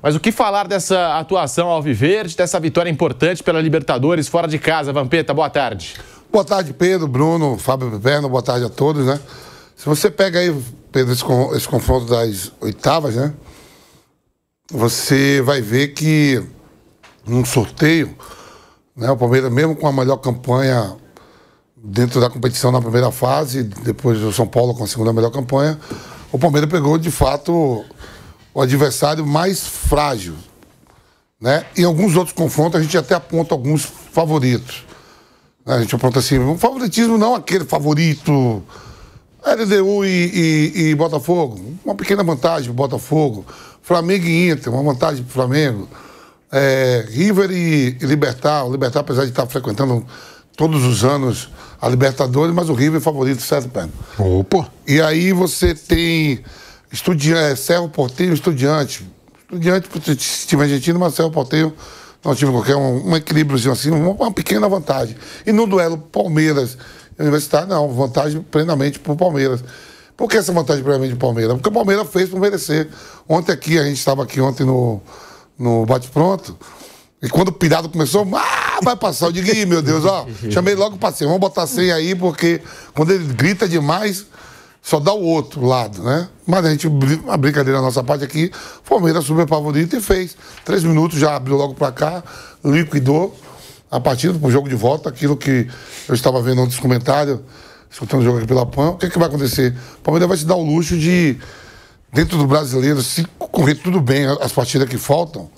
Mas o que falar dessa atuação alviverde, dessa vitória importante pela Libertadores fora de casa? Vampeta, boa tarde. Boa tarde, Pedro, Bruno, Fábio Piperno, boa tarde a todos, né? Se você pega aí, Pedro, esse confronto das oitavas, né? Você vai ver que num sorteio, né, o Palmeiras, mesmo com a melhor campanha dentro da competição na primeira fase, depois o São Paulo com a segunda melhor campanha, o Palmeiras pegou, de fato, o adversário mais frágil, né? Em alguns outros confrontos, a gente até aponta alguns favoritos. A gente aponta assim, um favoritismo não aquele favorito, LDU e Botafogo, uma pequena vantagem para o Botafogo, Flamengo e Inter, uma vantagem para o Flamengo, River e Libertad, o Libertad, apesar de estar frequentando todos os anos a Libertadores, mas o River é favorito, certo, Pedro? Opa! E aí você tem Cerro Porteño, Estudiante para o time argentino, mas Cerro Porteño não tive qualquer um equilíbriozinho assim, uma pequena vantagem. E no duelo Palmeiras e Universitário, não, vantagem plenamente para o Palmeiras. Por que essa vantagem plenamente para o Palmeiras? Porque o Palmeiras fez por merecer. Ontem aqui, a gente estava aqui ontem no bate-pronto, e quando o Pirado começou, vai passar, eu digo, ih, meu Deus, ó, chamei logo o parceiro, vamos botar 100 aí, porque quando ele grita demais, só dá o outro lado, né? Mas a gente, uma brincadeira da nossa parte aqui, Palmeiras super favorito e fez. 3 minutos, já abriu logo pra cá, liquidou a partida pro jogo de volta, aquilo que eu estava vendo antes dos comentários, escutando o jogo aqui pela PAN. O que vai acontecer? O Palmeiras vai se dar o luxo de, dentro do brasileiro, se correr tudo bem as partidas que faltam,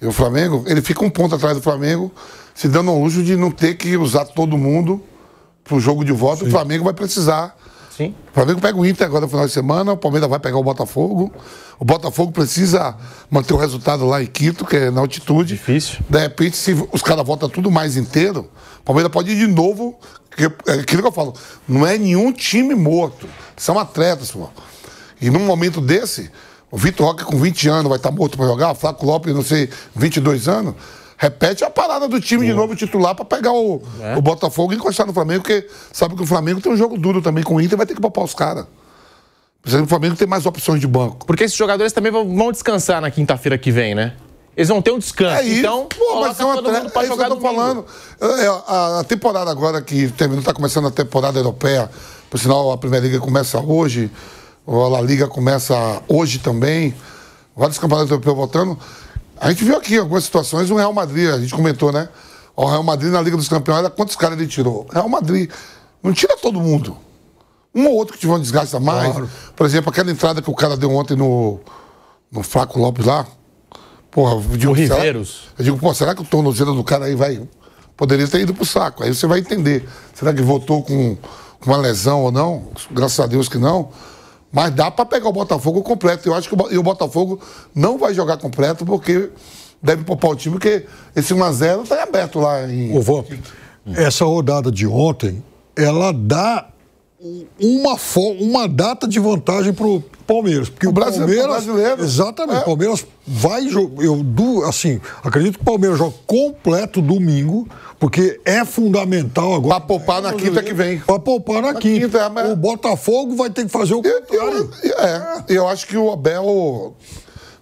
e o Flamengo, ele fica um ponto atrás do Flamengo, se dando o luxo de não ter que usar todo mundo pro jogo de volta. Sim. O Flamengo vai precisar. Sim. O Flamengo pega o Inter agora no final de semana, o Palmeiras vai pegar o Botafogo. O Botafogo precisa manter o resultado lá em Quito, que é na altitude. Difícil. De repente, se os caras voltam tudo mais inteiro, o Palmeiras pode ir de novo. É aquilo que eu falo, não é nenhum time morto. São atletas, pô. E num momento desse, o Vitor Roque com 20 anos vai estar morto para jogar, o Flaco Lopes, não sei, 22 anos. Repete a parada do time de novo titular para pegar o Botafogo e encostar no Flamengo, porque sabe que o Flamengo tem um jogo duro também com o Inter, vai ter que poupar os caras. O Flamengo tem mais opções de banco. Porque esses jogadores também vão descansar na quinta-feira que vem, né? Eles vão ter um descanso. Então, pô, mas é uma todo mundo pra jogar que eu tô falando. A temporada agora que terminou, tá começando a temporada europeia, por sinal a Primeira Liga começa hoje, a La Liga começa hoje também, vários campeonatos europeus voltando. A gente viu aqui algumas situações, o Real Madrid, a gente comentou, né? O Real Madrid na Liga dos Campeões, olha quantos caras ele tirou. O Real Madrid não tira todo mundo. Um ou outro que tiver um desgaste a mais. Claro. Por exemplo, aquela entrada que o cara deu ontem no Flaco Lopes lá. Porra, eu digo, eu digo, pô, será que o tornozelo do cara aí poderia ter ido pro saco? Aí você vai entender. Será que voltou com uma lesão ou não? Graças a Deus que não. Mas dá para pegar o Botafogo completo. Eu acho que o Botafogo não vai jogar completo porque deve poupar o time, porque esse 1-0 tá aberto lá em... Ô, Vamp, essa rodada de ontem, ela dá uma data de vantagem pro Palmeiras. Porque o brasileiro. Exatamente. O Palmeiras vai jogar. Assim, acredito que o Palmeiras joga completo domingo, porque é fundamental agora. Pra poupar na quinta que vem. Pra poupar na quinta. O Botafogo vai ter que fazer o contrário. Eu acho que o Abel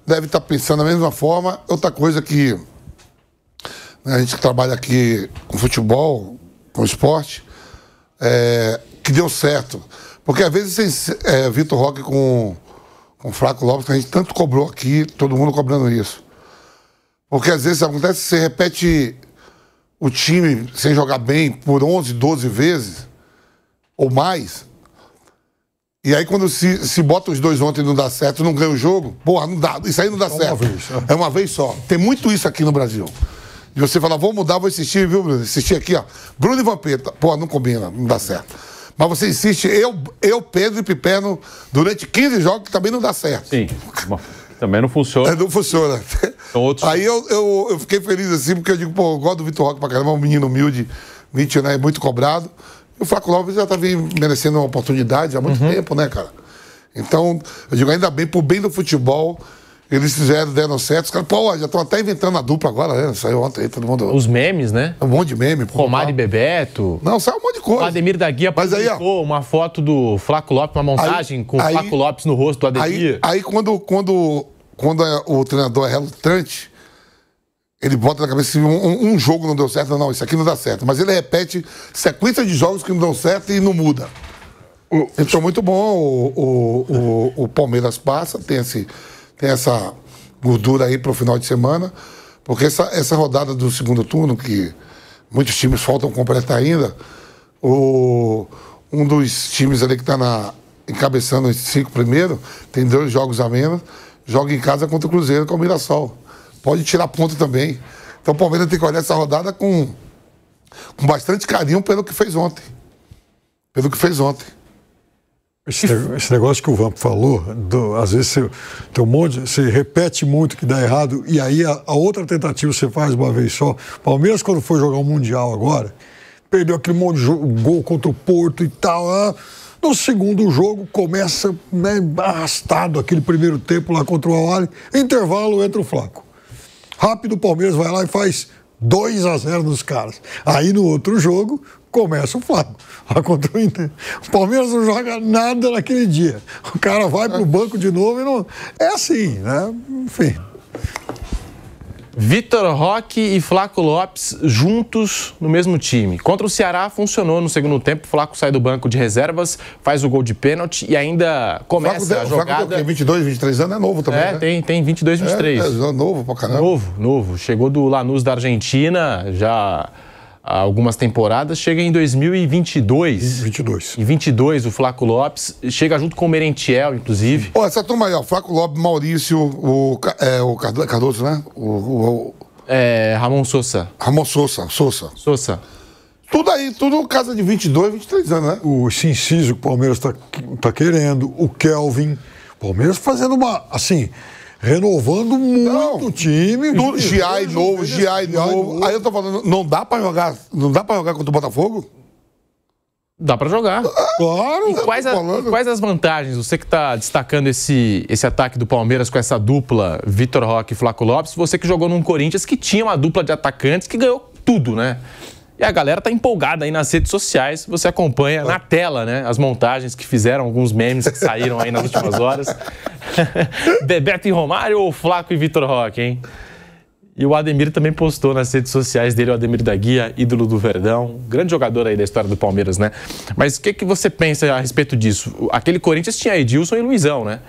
deve estar pensando da mesma forma. Outra coisa que, né, a gente que trabalha aqui com futebol, com esporte, que deu certo. Porque às vezes Vitor Roque com Flaco Lopes, que a gente tanto cobrou aqui, todo mundo cobrando isso. Porque às vezes acontece que você repete o time sem jogar bem por 11, 12 vezes ou mais. E aí quando se bota os dois ontem e não dá certo, não ganha o jogo, porra, não dá, isso aí não dá certo. É uma vez só. Tem muito isso aqui no Brasil. E você fala, vou mudar, vou insistir, viu, Bruno? Insistir aqui, ó. Bruno e Vampeta. Pô, não combina, não dá certo. Mas você insiste, eu Pedro e Piperno, durante 15 jogos, também não dá certo. Sim. Bom, também não funciona. Não funciona. Aí eu fiquei feliz assim, porque eu digo, pô, eu gosto do Vitor Roque pra caramba, é um menino humilde, 20 anos, muito cobrado. E o Flaco Lopes já tá merecendo uma oportunidade há muito tempo, né, cara? Então, eu digo, ainda bem, por bem do futebol, eles deram certo. Os caras, pô, já estão até inventando a dupla agora, né? Saiu ontem aí, todo mundo... Os memes, né? Um monte de meme. Romário e Bebeto. Não, saiu um monte de coisa. O Ademir da Guia publicou uma foto do Flaco Lopes, uma montagem com o Flaco Lopes no rosto do Ademir. Aí quando quando o treinador é relutante, ele bota na cabeça um jogo não deu certo, não, isso aqui não dá certo. Mas ele repete sequência de jogos que não dão certo e não muda. Então, muito bom. O Palmeiras passa, tem essa gordura aí para o final de semana, porque essa rodada do segundo turno, que muitos times faltam completar ainda, um dos times ali que está encabeçando os 5 primeiros, tem 2 jogos a menos, joga em casa contra o Cruzeiro, com o Mirassol. Pode tirar ponto também. Então o Palmeiras tem que olhar essa rodada com bastante carinho pelo que fez ontem. Esse negócio que o Vamp falou, às vezes tem um monte, você repete muito que dá errado, e aí a outra tentativa você faz uma vez só. Palmeiras, quando foi jogar o Mundial agora, perdeu aquele monte de gol contra o Porto e tal. No segundo jogo, começa, né, arrastado aquele primeiro tempo lá contra o Al-Ahly. Intervalo, entra o Flaco. Rápido, o Palmeiras vai lá e faz 2-0 nos caras. Aí no outro jogo, começa o Flaco. Lá contra o Inter. O Palmeiras não joga nada naquele dia. O cara vai pro banco de novo e não... É assim, né? Enfim. Vitor Roque e Flaco Lopes juntos no mesmo time. Contra o Ceará funcionou no segundo tempo. O Flaco sai do banco de reservas, faz o gol de pênalti e ainda começa a jogada. O Flaco tem 22, 23 anos, é novo também. Né? Tem 22, 23. É novo pra caramba. Novo. Chegou do Lanús da Argentina já há algumas temporadas. Chega em 2022. 22. Em 22, o Flaco Lopes chega junto com o Merentiel, inclusive. Essa turma aí, ó, Flaco Lopes, Maurício, o Cardoso, né? Ramon Sousa. Ramon Sousa. Tudo casa de 22, 23 anos, né? O Cinciso, que o Palmeiras tá querendo, o Kelvin. O Palmeiras fazendo renovando muito o time. GI novo. Aí eu tô falando, não dá pra jogar contra o Botafogo? Dá pra jogar. Claro. E quais as vantagens? Você que tá destacando esse ataque do Palmeiras com essa dupla Vitor Roque e Flaco Lopes, você que jogou num Corinthians que tinha uma dupla de atacantes que ganhou tudo, né? E a galera tá empolgada aí nas redes sociais. Você acompanha na tela, né? As montagens que fizeram, alguns memes que saíram aí nas últimas horas. Bebeto e Romário ou Flaco e Vitor Roque, hein? E o Ademir também postou nas redes sociais dele, o Ademir da Guia, ídolo do Verdão. Grande jogador aí da história do Palmeiras, né? Mas o que você pensa a respeito disso? Aquele Corinthians tinha Edilson e Luizão, né?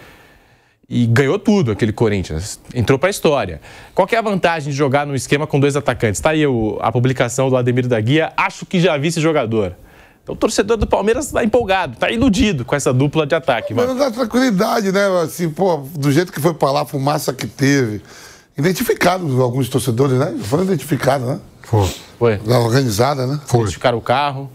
E ganhou tudo aquele Corinthians. Entrou pra história. Qual que é a vantagem de jogar num esquema com 2 atacantes? Tá aí a publicação do Ademir da Guia. Acho que já vi esse jogador. Então o torcedor do Palmeiras tá empolgado, tá iludido com essa dupla de ataque. Mas dá tranquilidade, né? Assim, do jeito que foi pra lá, a fumaça que teve. Identificados alguns torcedores, né? Foram identificados, né? Foi. Da organizada, né? Identificaram o carro.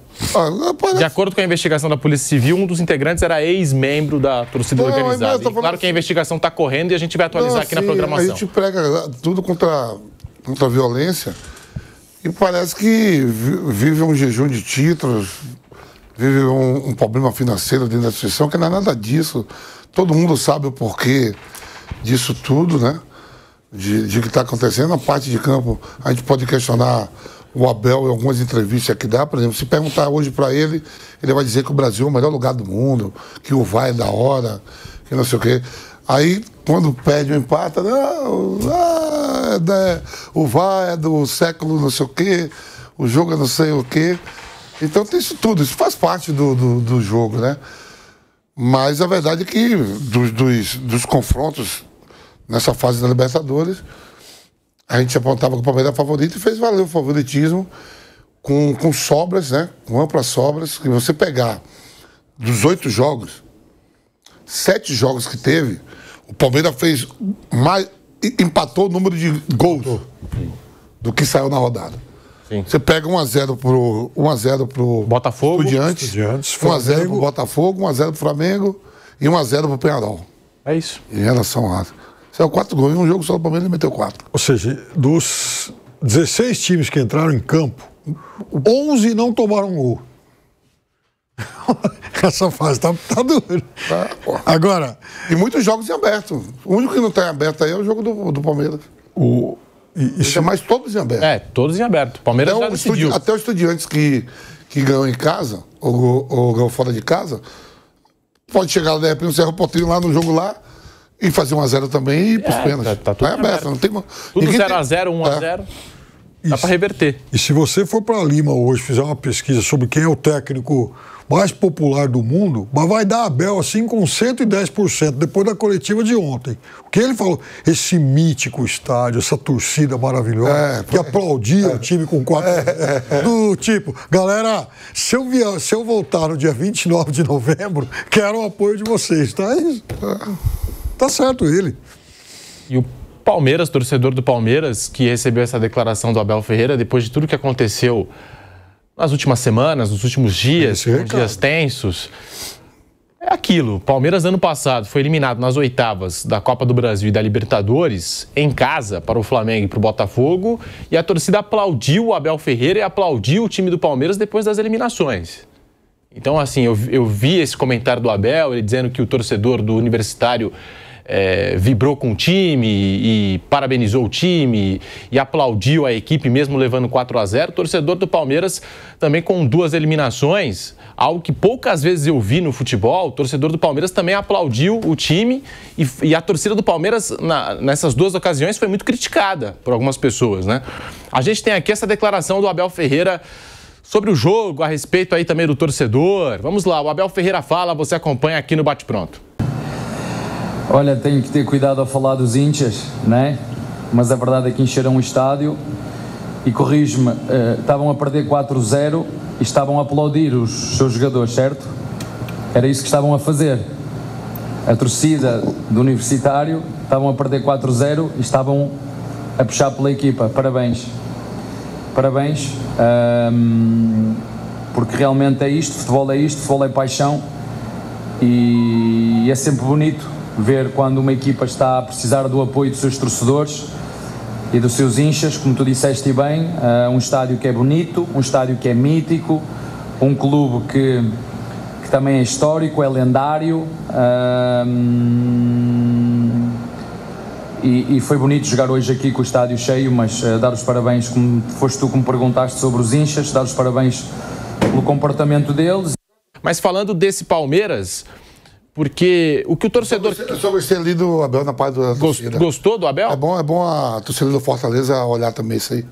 De acordo com a investigação da Polícia Civil, um dos integrantes era ex-membro da torcida organizada. E claro que a investigação está correndo e a gente vai atualizar aqui na programação. A gente prega tudo contra a violência e parece que vive um jejum de títulos, vive um problema financeiro dentro da instituição, que não é nada disso. Todo mundo sabe o porquê disso tudo, né? De que está acontecendo. Na parte de campo, a gente pode questionar o Abel em algumas entrevistas que dá. Por exemplo, se perguntar hoje para ele, ele vai dizer que o Brasil é o melhor lugar do mundo, que o VAR é da hora, que não sei o quê. Aí, quando perde o empate, o VAR é do século não sei o quê, o jogo é não sei o quê. Então tem isso tudo, isso faz parte do jogo, né? Mas a verdade é que dos confrontos nessa fase da Libertadores, a gente apontava que o Palmeiras era favorito e fez valer o favoritismo com sobras, né? Com amplas sobras. E você pegar dos 8 jogos, 7 jogos que teve, o Palmeiras fez mais, empatou o número de gols do que saiu na rodada. Sim. Você pega 1-0 pro Botafogo, Estudiantes 1-0 pro Botafogo, 1-0 pro Flamengo e 1-0 pro Peñarol. É isso. Em relação a... Saiu 4 gols em um jogo só do Palmeiras, ele meteu 4. Ou seja, dos 16 times que entraram em campo, 11 não tomaram gol. Essa fase tá dura. Agora... E muitos jogos em aberto. O único que não está em aberto aí é o jogo do Palmeiras. Isso é mais todos em aberto. Todos em aberto. O Palmeiras já decidiu. Até os Estudiantes que ganham em casa, ou ganham fora de casa, pode chegar de repente um Cerro Porteiro lá no jogo lá, E fazer 1-0 também e ir pros pênaltis. Tá tudo aberto, não tem... Tudo 0-0, 1-0, dá para reverter. E se você for para Lima hoje, fizer uma pesquisa sobre quem é o técnico mais popular do mundo, mas vai dar Abel assim com 110%, depois da coletiva de ontem. O que ele falou? Esse mítico estádio, essa torcida maravilhosa, que aplaudia o time com 4 do tipo, galera, se eu voltar no dia 29 de novembro, quero o apoio de vocês, tá? Tá certo ele. E o Palmeiras, torcedor do Palmeiras, que recebeu essa declaração do Abel Ferreira depois de tudo que aconteceu nas últimas semanas, nos últimos dias, dias tensos. É aquilo. O Palmeiras, ano passado, foi eliminado nas oitavas da Copa do Brasil e da Libertadores, em casa, para o Flamengo e para o Botafogo, e a torcida aplaudiu o Abel Ferreira e aplaudiu o time do Palmeiras depois das eliminações. Então, assim, eu vi esse comentário do Abel, ele dizendo que o torcedor do Universitário vibrou com o time e parabenizou o time e aplaudiu a equipe mesmo levando 4-0. O torcedor do Palmeiras também com 2 eliminações, algo que poucas vezes eu vi no futebol. O torcedor do Palmeiras também aplaudiu o time e a torcida do Palmeiras nessas 2 ocasiões foi muito criticada por algumas pessoas, né? A gente tem aqui essa declaração do Abel Ferreira sobre o jogo, a respeito aí também do torcedor. Vamos lá, o Abel Ferreira fala, você acompanha aqui no Bate Pronto. Olha, tenho que ter cuidado a falar dos hinchas, né? Mas a verdade é que encheram o estádio e, corrijo-me, estavam a perder 4-0 e estavam a aplaudir os seus jogadores, certo? Era isso que estavam a fazer. A torcida do Universitário estavam a perder 4-0 e estavam a puxar pela equipa. Parabéns. Parabéns, porque realmente é isto, futebol é paixão e é sempre bonito ver quando uma equipa está a precisar do apoio dos seus torcedores e dos seus hinchas, como tu disseste bem, um estádio que é bonito, um estádio que é mítico, um clube que também é histórico, é lendário, e foi bonito jogar hoje aqui com o estádio cheio, mas dar os parabéns, como foste tu que me perguntaste sobre os hinchas, dar os parabéns pelo comportamento deles. Mas falando desse Palmeiras, porque o que o torcedor... Só gostei ali do Abel na parte da torcida. Gostou do Abel? É bom a torcida do Fortaleza olhar também isso aí.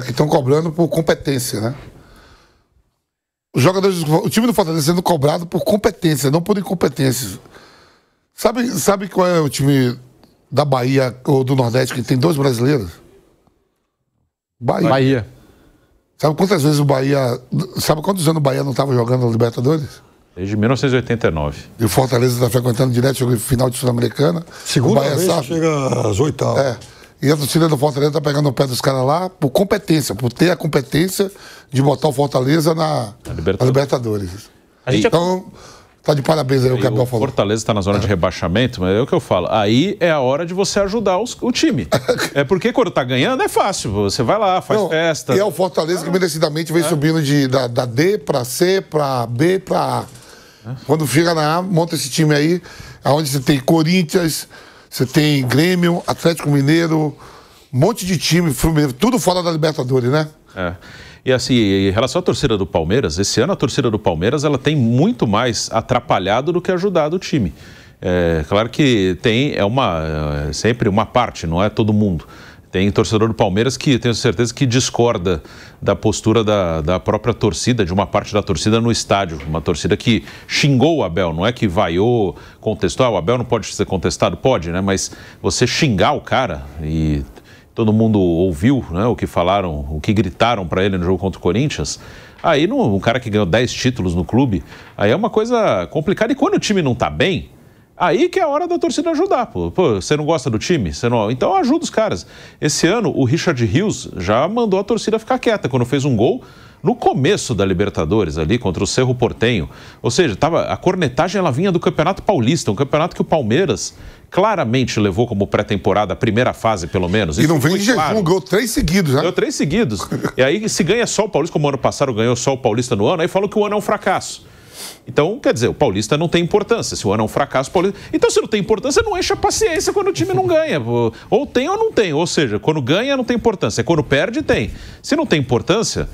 Que estão cobrando por competência, né? Os jogadores, o time do Fortaleza sendo cobrado por competência, não por incompetência. Sabe qual é o time da Bahia ou do Nordeste que tem 2 brasileiros? Bahia. Sabe quantas vezes o Bahia... Sabe quantos anos o Bahia não estava jogando na Libertadores? Desde 1989. E o Fortaleza está frequentando direto, jogou final de Sul-Americana. Segunda vez chega às oitavas. E a torcida do Fortaleza está pegando o pé dos caras lá por competência, por ter a competência de botar o Fortaleza na Libertadores. Então, tá de parabéns aí o que a Abel falou. O Fortaleza está na zona de rebaixamento, mas é o que eu falo. Aí é a hora de você ajudar o time. É porque quando tá ganhando é fácil. Você vai lá, faz festa. E é o Fortaleza que merecidamente vem subindo da D para C, para B, para A. Quando chega na A, monta esse time aí, onde você tem Corinthians, você tem Grêmio, Atlético Mineiro, um monte de time, Fluminense, tudo fora da Libertadores, né? E assim, em relação à torcida do Palmeiras, esse ano a torcida do Palmeiras ela tem muito mais atrapalhado do que ajudado o time. Claro que sempre uma parte, não é todo mundo. Tem torcedor do Palmeiras que tenho certeza que discorda da postura da própria torcida, de uma parte da torcida no estádio. Uma torcida que xingou o Abel, não é que vaiou, contestou. O Abel não pode ser contestado? Pode, né? Mas você xingar o cara, e todo mundo ouviu, né, o que falaram, o que gritaram para ele no jogo contra o Corinthians, aí um cara que ganhou 10 títulos no clube, aí é uma coisa complicada. E quando o time não tá bem, aí que é a hora da torcida ajudar, pô. Você não gosta do time? Então ajuda os caras. Esse ano, o Richard Rios já mandou a torcida ficar quieta quando fez um gol no começo da Libertadores, ali contra o Cerro Porteño. Ou seja, a cornetagem ela vinha do Campeonato Paulista, um campeonato que o Palmeiras claramente levou como pré-temporada, a primeira fase pelo menos. E não vem de jejum, ganhou 3 seguidos, né? Ganhou 3 seguidos. E aí se ganha só o Paulista, como o ano passado ganhou só o Paulista no ano, aí falam que o ano é um fracasso. Então, quer dizer, o Paulista não tem importância. Se o ano é um fracasso, o Paulista... Então, se não tem importância, não enche a paciência quando o time não ganha. Ou tem ou não tem. Ou seja, quando ganha, não tem importância. Quando perde, tem. Se não tem importância,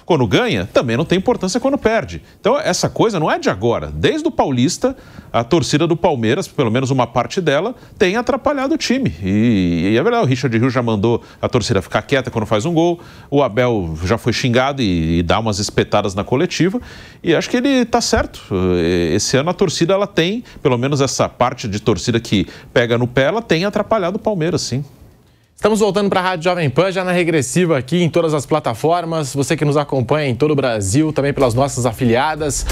quando ganha, também não tem importância quando perde. Então, essa coisa não é de agora. Desde o Paulista, a torcida do Palmeiras, pelo menos uma parte dela, tem atrapalhado o time. E é verdade, o Richard Rios já mandou a torcida ficar quieta quando faz um gol, o Abel já foi xingado e dá umas espetadas na coletiva, e acho que ele está certo. Esse ano a torcida, ela tem, pelo menos essa parte de torcida que pega no pé, ela tem atrapalhado o Palmeiras, sim. Estamos voltando para a Rádio Jovem Pan, já na regressiva aqui em todas as plataformas. Você que nos acompanha em todo o Brasil, também pelas nossas afiliadas.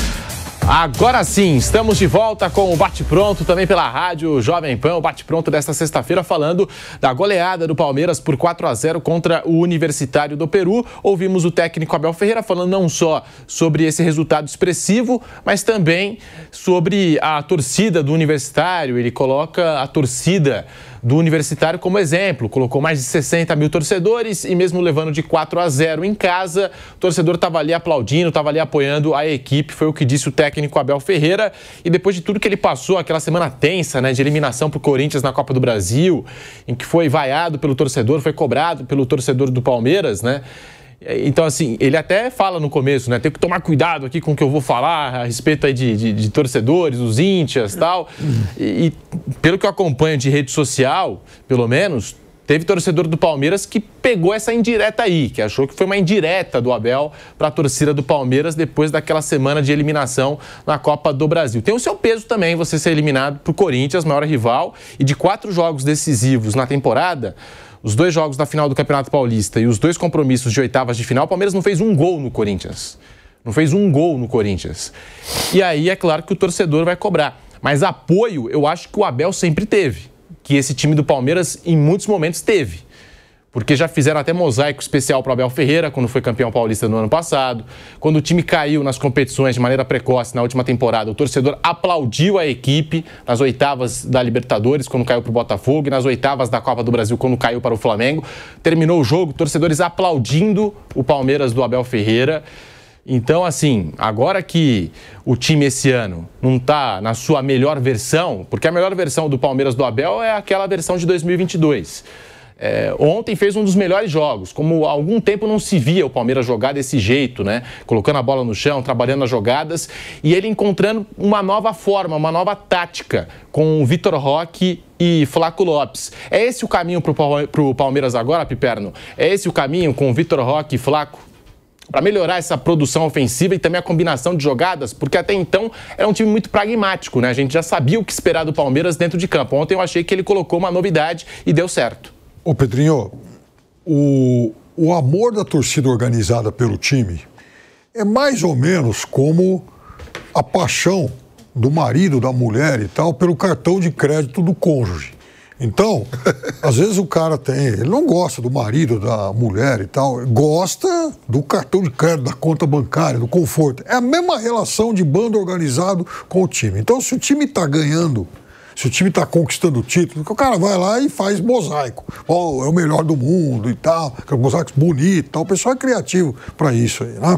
Agora sim, estamos de volta com o Bate-Pronto, também pela Rádio Jovem Pan, o Bate-Pronto desta sexta-feira, falando da goleada do Palmeiras por 4-0 contra o Universitário do Peru. Ouvimos o técnico Abel Ferreira falando não só sobre esse resultado expressivo, mas também sobre a torcida do Universitário. Ele coloca a torcida do Universitário como exemplo, colocou mais de 60 mil torcedores e mesmo levando de 4-0 em casa, o torcedor estava ali aplaudindo, estava ali apoiando a equipe, foi o que disse o técnico Abel Ferreira. E depois de tudo que ele passou, aquela semana tensa, né, de eliminação para o Corinthians na Copa do Brasil, em que foi vaiado pelo torcedor, foi cobrado pelo torcedor do Palmeiras, né? Então, assim, ele até fala no começo, né? Tem que tomar cuidado aqui com o que eu vou falar a respeito aí de torcedores, os íntias e tal. E pelo que eu acompanho de rede social, pelo menos, teve torcedor do Palmeiras que pegou essa indireta aí, que achou que foi uma indireta do Abel para a torcida do Palmeiras depois daquela semana de eliminação na Copa do Brasil. Tem o seu peso também você ser eliminado para o Corinthians, maior rival, e de 4 jogos decisivos na temporada, os 2 jogos da final do Campeonato Paulista e os 2 compromissos de oitavas de final, o Palmeiras não fez um gol no Corinthians. Não fez um gol no Corinthians. E aí é claro que o torcedor vai cobrar. Mas apoio eu acho que o Abel sempre teve. Que esse time do Palmeiras em muitos momentos teve. Porque já fizeram até mosaico especial para o Abel Ferreira, quando foi campeão paulista no ano passado. Quando o time caiu nas competições de maneira precoce na última temporada, o torcedor aplaudiu a equipe nas oitavas da Libertadores, quando caiu para o Botafogo, e nas oitavas da Copa do Brasil, quando caiu para o Flamengo. Terminou o jogo, torcedores aplaudindo o Palmeiras do Abel Ferreira. Então, assim, agora que o time esse ano não está na sua melhor versão, porque a melhor versão do Palmeiras do Abel é aquela versão de 2022. Ontem fez um dos melhores jogos, como há algum tempo não se via o Palmeiras jogar desse jeito, né? Colocando a bola no chão, trabalhando as jogadas e ele encontrando uma nova forma, uma nova tática com o Vitor Roque e Flaco Lopes. É esse o caminho para o Palmeiras agora, Piperno? É esse o caminho com o Vitor Roque e Flaco? Para melhorar essa produção ofensiva e também a combinação de jogadas, porque até então era um time muito pragmático, né? A gente já sabia o que esperar do Palmeiras dentro de campo. Ontem eu achei que ele colocou uma novidade e deu certo. Ô Pedrinho, o amor da torcida organizada pelo time é mais ou menos como a paixão do marido, da mulher e tal, pelo cartão de crédito do cônjuge. Então, às vezes o cara ele não gosta do marido, da mulher e tal, gosta do cartão de crédito, da conta bancária, do conforto. É a mesma relação de bando organizado com o time. Então, se o time está ganhando, se o time está conquistando o título, o cara vai lá e faz mosaico. É o melhor do mundo e tal, mosaico bonito e tal. O pessoal é criativo para isso aí, né?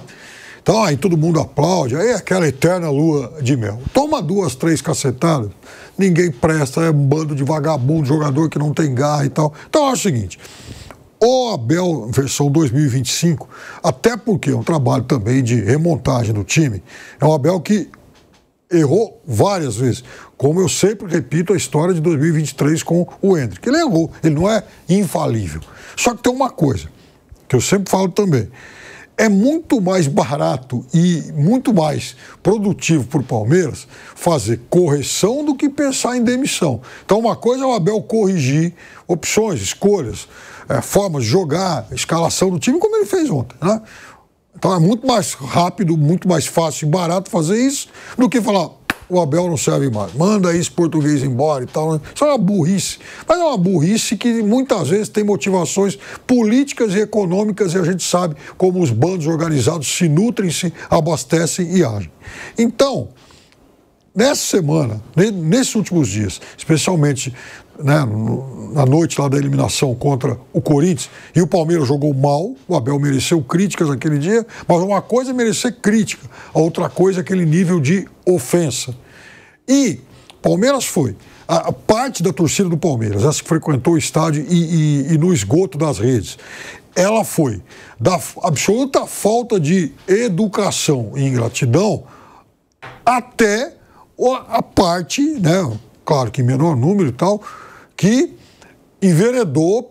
Então, aí todo mundo aplaude, aí é aquela eterna lua de mel. Toma 2, 3 cacetadas, ninguém presta, é um bando de vagabundo, jogador que não tem garra e tal. Então, é o seguinte, o Abel, versão 2025, até porque é um trabalho também de remontagem do time, é um Abel que errou várias vezes, como eu sempre repito a história de 2023 com o Endrick. Ele errou, ele não é infalível. Só que tem uma coisa, que eu sempre falo também, é muito mais barato e muito mais produtivo para o Palmeiras fazer correção do que pensar em demissão. Então, uma coisa é o Abel corrigir opções, escolhas, formas de jogar, escalação do time, como ele fez ontem, né? Então, é muito mais rápido, muito mais fácil e barato fazer isso do que falar o Abel não serve mais, manda esse português embora e tal. Isso é uma burrice. Mas é uma burrice que muitas vezes tem motivações políticas e econômicas e a gente sabe como os bandos organizados se nutrem, se abastecem e agem. Então, nessa semana, nesses últimos dias, especialmente, né, na noite lá da eliminação contra o Corinthians, e o Palmeiras jogou mal, o Abel mereceu críticas naquele dia, mas uma coisa é merecer crítica, a outra coisa é aquele nível de ofensa. E Palmeiras foi a parte da torcida do Palmeiras, essa que frequentou o estádio e no esgoto das redes, ela foi da absoluta falta de educação e ingratidão até a parte, né, claro que em menor número e tal, que enveredou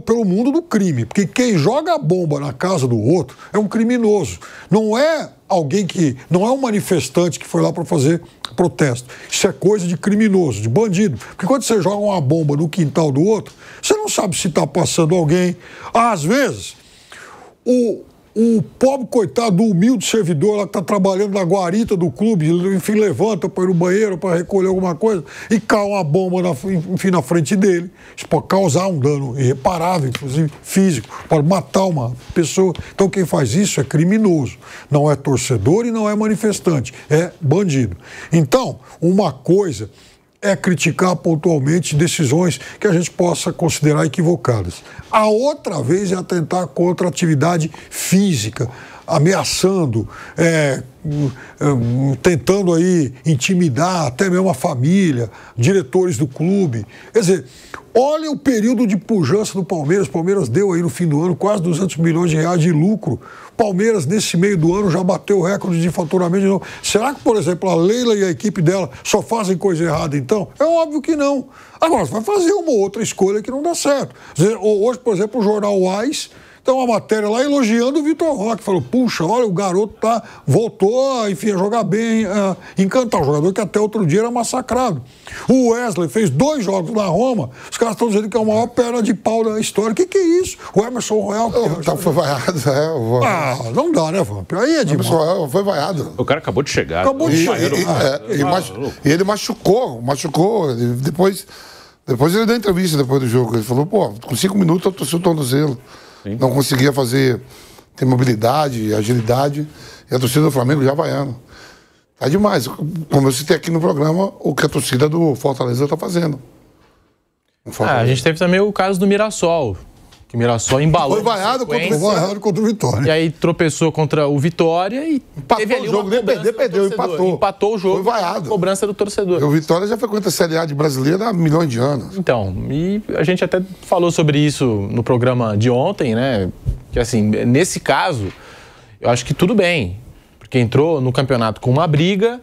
pelo mundo do crime. Porque quem joga a bomba na casa do outro é um criminoso. Não é alguém que... Não é um manifestante que foi lá para fazer protesto. Isso é coisa de criminoso, de bandido. Porque quando você joga uma bomba no quintal do outro, você não sabe se está passando alguém. Às vezes, o pobre coitado do humilde servidor lá que está trabalhando na guarita do clube, enfim, levanta para ir no banheiro para recolher alguma coisa e cai uma bomba na frente dele. Isso pode causar um dano irreparável, inclusive físico, pode matar uma pessoa. Então quem faz isso é criminoso. Não é torcedor e não é manifestante, é bandido. Então, uma coisa é criticar pontualmente decisões que a gente possa considerar equivocadas. A outra vez é atentar contra a atividade física, ameaçando, tentando aí intimidar até mesmo a família, diretores do clube. Quer dizer, olha o período de pujança do Palmeiras. O Palmeiras deu aí no fim do ano quase 200 milhões de reais de lucro. Palmeiras, nesse meio do ano, já bateu o recorde de faturamento de novo. Será que, por exemplo, a Leila e a equipe dela só fazem coisa errada, então? É óbvio que não. Agora, você vai fazer uma outra escolha que não dá certo. Hoje, por exemplo, o jornal Wise tem uma matéria lá elogiando o Vitor Roque. Falou, puxa, olha, o garoto voltou, enfim, a jogar bem, a encantar. O jogador que até outro dia era massacrado. O Wesley fez 2 jogos na Roma, os caras estão dizendo que é a maior perna de pau da história. O que é isso? O Emerson Royal... Foi vaiado, não dá, né, Vamp? Aí é demais. O Emerson Royal foi vaiado. O cara acabou de chegar. E ele machucou. Depois ele deu entrevista depois do jogo. Ele falou, pô, com 5 minutos eu torci o tornozelo. Sim. Não conseguia ter mobilidade, agilidade, e a torcida do Flamengo já vaiando. Tá demais. Como eu citei aqui no programa, o que a torcida do Fortaleza está fazendo. A gente teve também o caso do Mirassol, que o Mirassol embalou. Foi vaiado contra o Vitória. E aí tropeçou contra o Vitória e teve ali o jogo, perdeu, empatou o jogo. Foi vaiado. Cobrança do torcedor. E o Vitória já frequenta a Série A de brasileira há milhões de anos. Então, e a gente até falou sobre isso no programa de ontem, né? Que assim, nesse caso, eu acho que tudo bem, porque entrou no campeonato com uma briga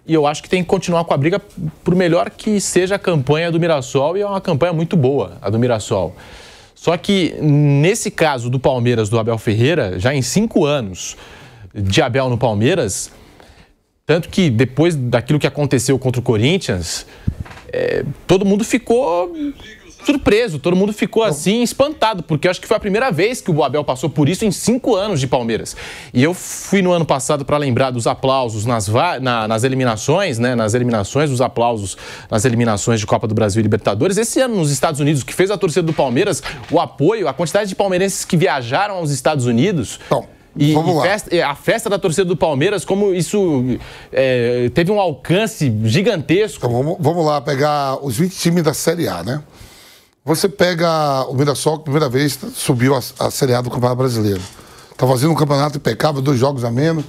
e eu acho que tem que continuar com a briga por melhor que seja a campanha do Mirassol, e é uma campanha muito boa, a do Mirassol. Só que, nesse caso do Palmeiras, do Abel Ferreira, já em 5 anos de Abel no Palmeiras, tanto que depois daquilo que aconteceu contra o Corinthians, todo mundo ficou surpreso, todo mundo ficou assim espantado, porque eu acho que foi a primeira vez que o Abel passou por isso em 5 anos de Palmeiras. E eu fui no ano passado para lembrar dos aplausos nas eliminações, né? Nas eliminações, os aplausos nas eliminações de Copa do Brasil e Libertadores. Esse ano nos Estados Unidos, o que fez a torcida do Palmeiras, o apoio, a quantidade de palmeirenses que viajaram aos Estados Unidos. A festa da torcida do Palmeiras, como isso teve um alcance gigantesco. Então, vamos lá pegar os 20 times da Série A, né? Você pega o Mirassol, que primeira vez subiu a Série A do Campeonato Brasileiro. Está fazendo um campeonato impecável, 2 jogos a menos.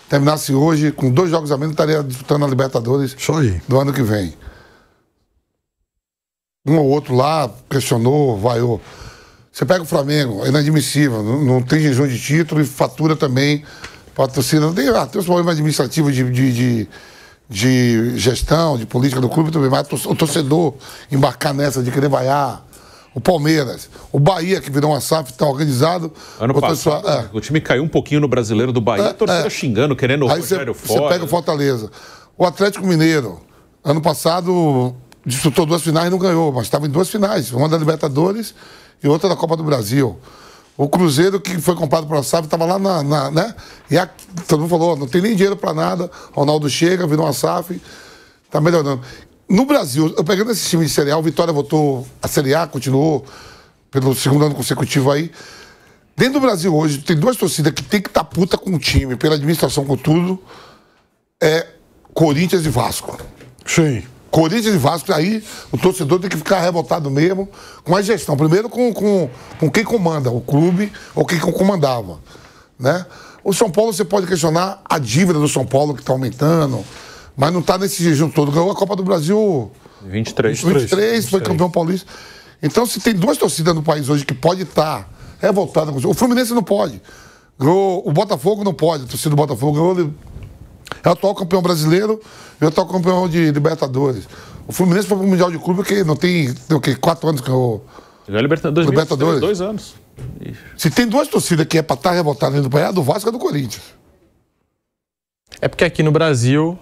Terminasse hoje com 2 jogos a menos, estaria disputando a Libertadores do ano que vem. Um ou outro lá questionou, vaiou. Você pega o Flamengo, é inadmissível, não tem jejum de título e fatura também para a torcida. Tem os problemas administrativos de gestão, de política do clube também, mas o torcedor embarcar nessa de querer vaiar. O Palmeiras, o Bahia, que virou uma SAF, está organizado. Ano passado, o time caiu um pouquinho no Brasileiro do Bahia, a torcida xingando, querendo o Rogério fora. Você pega o Fortaleza. O Atlético Mineiro, ano passado, disputou 2 finais e não ganhou, mas estava em 2 finais, uma da Libertadores e outra da Copa do Brasil. O Cruzeiro, que foi comprado pela SAF, estava lá né? E todo mundo falou, não tem nem dinheiro para nada. Ronaldo chega, virou uma SAF, está melhorando. No Brasil, eu pegando esse time de Série A, o Vitória voltou a Série A, continuou pelo 2º ano consecutivo aí. Dentro do Brasil hoje, tem 2 torcidas que tem que estar puta com o time, pela administração, com tudo. É Corinthians e Vasco. Sim. Corinthians e Vasco, aí o torcedor tem que ficar revoltado mesmo com a gestão. Primeiro com quem comanda o clube ou quem comandava, né? O São Paulo, você pode questionar a dívida do São Paulo, que está aumentando, mas não está nesse jejum todo. Ganhou a Copa do Brasil 23, foi campeão paulista. Então, se tem 2 torcidas no país hoje que pode estar revoltada com o Fluminense não pode. O Botafogo não pode, a torcida do Botafogo ganhou. É o atual campeão brasileiro e o atual campeão de Libertadores. O Fluminense foi pro Mundial de Clube porque não tem o quê? 4 anos que eu... Ganhou a Libertadores. 2 anos. Se tem 2 torcidas que é pra estar revoltada dentro do país, é a do Vasco e a do Corinthians. É porque aqui no Brasil...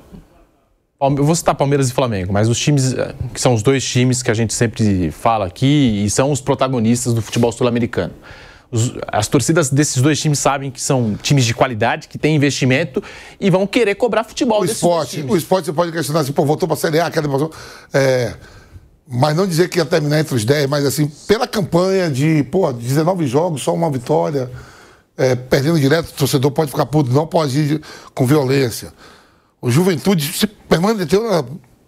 Eu vou citar Palmeiras e Flamengo, mas os times, que são os 2 times que a gente sempre fala aqui e são os protagonistas do futebol sul-americano. As torcidas desses 2 times sabem que são times de qualidade, que têm investimento e vão querer cobrar futebol desses 2 times. O esporte você pode questionar assim, voltou pra Série A, mas não dizer que ia terminar entre os 10, mas assim, pela campanha de 19 jogos, só uma vitória, perdendo direto, o torcedor pode ficar puto, não pode ir com violência. O Juventude se permaneceu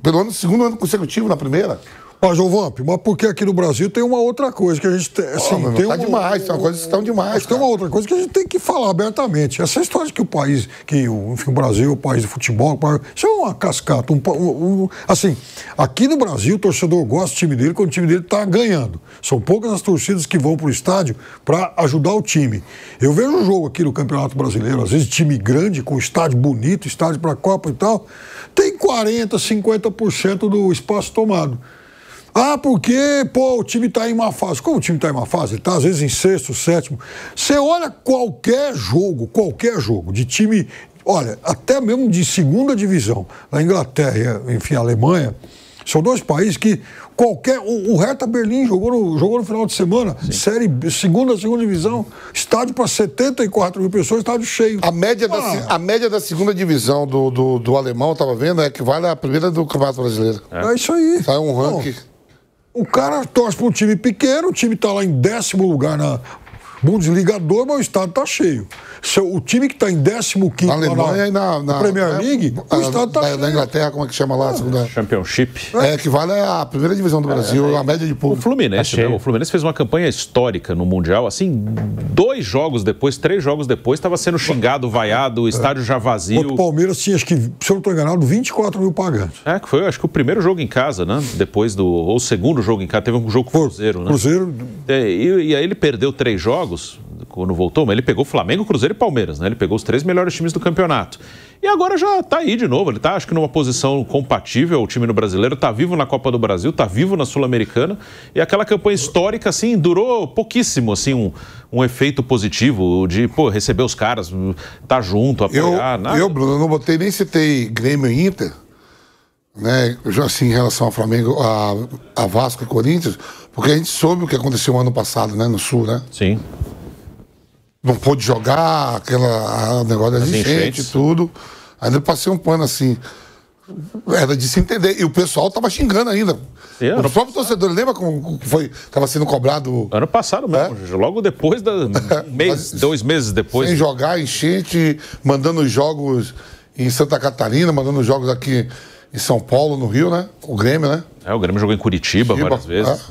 pelo segundo ano consecutivo na primeira. Mas, João Vamp, mas porque aqui no Brasil tem uma outra coisa que a gente tem. Assim, demais, tem uma coisa que estão demais. Mas tem uma outra coisa que a gente tem que falar abertamente. Essa história de que o país, enfim, o Brasil é o país do futebol, isso é uma cascata. Assim, aqui no Brasil, o torcedor gosta do time dele quando o time dele está ganhando. São poucas as torcidas que vão para o estádio para ajudar o time. Eu vejo um jogo aqui no Campeonato Brasileiro, às vezes time grande, com estádio bonito, estádio para a Copa e tal, tem 40%, 50% do espaço tomado. Porque, o time está em má fase. Como o time está em má fase? Ele está, às vezes, em 6º, 7º. Você olha qualquer jogo de time, olha, até mesmo de 2ª divisão, na Inglaterra, enfim, Alemanha, são 2 países que o Hertha Berlim jogou no final de semana, série 2ª divisão, estádio para 74 mil pessoas, estádio cheio. A média da 2ª divisão do alemão, eu estava vendo, equivale à primeira do Campeonato Brasileiro. É isso aí. Sai um ranking. O cara torce para um time pequeno, o time está lá em 10º lugar na Bundesliga 2, mas o estádio está cheio. O time que está em 15º na Alemanha e na Premier League, o estádio está cheio. Na Inglaterra, como é que chama lá? Championship. Equivale à primeira divisão do Brasil, a média de público. O Fluminense fez uma campanha histórica no Mundial, assim, 2 jogos depois, 3 jogos depois, estava sendo xingado, vaiado, o estádio já vazio. O Palmeiras tinha, acho que, se eu não estou enganado, 24 mil pagantes. Que foi, acho que o primeiro jogo em casa, né? Depois ou o segundo jogo em casa, teve um jogo com o Cruzeiro, né? Cruzeiro. E aí ele perdeu 3 jogos, quando voltou, mas ele pegou Flamengo, Cruzeiro e Palmeiras, né? Ele pegou os 3 melhores times do campeonato. E agora já tá aí de novo, ele tá, acho que numa posição compatível, o time no brasileiro, tá vivo na Copa do Brasil, tá vivo na Sul-Americana, e aquela campanha histórica, assim, durou pouquíssimo, assim, um efeito positivo de, receber os caras, tá junto, apoiar, nada. Bruno, não nem citei Grêmio e Inter, né, já assim, em relação ao Flamengo, a Vasco e Corinthians, porque a gente soube o que aconteceu no ano passado, né, no Sul, né? Sim. Não pôde jogar, aquele negócio das enchentes e tudo. Ainda passei um pano assim. Era de se entender. E o pessoal tava xingando ainda. O próprio torcedor, lembra como foi? Tava sendo cobrado. Ano passado mesmo, logo depois, 2 meses depois. Sem jogar, enchente, mandando jogos em Santa Catarina, mandando jogos aqui em São Paulo, no Rio, né? O Grêmio, né? O Grêmio jogou em Curitiba várias vezes.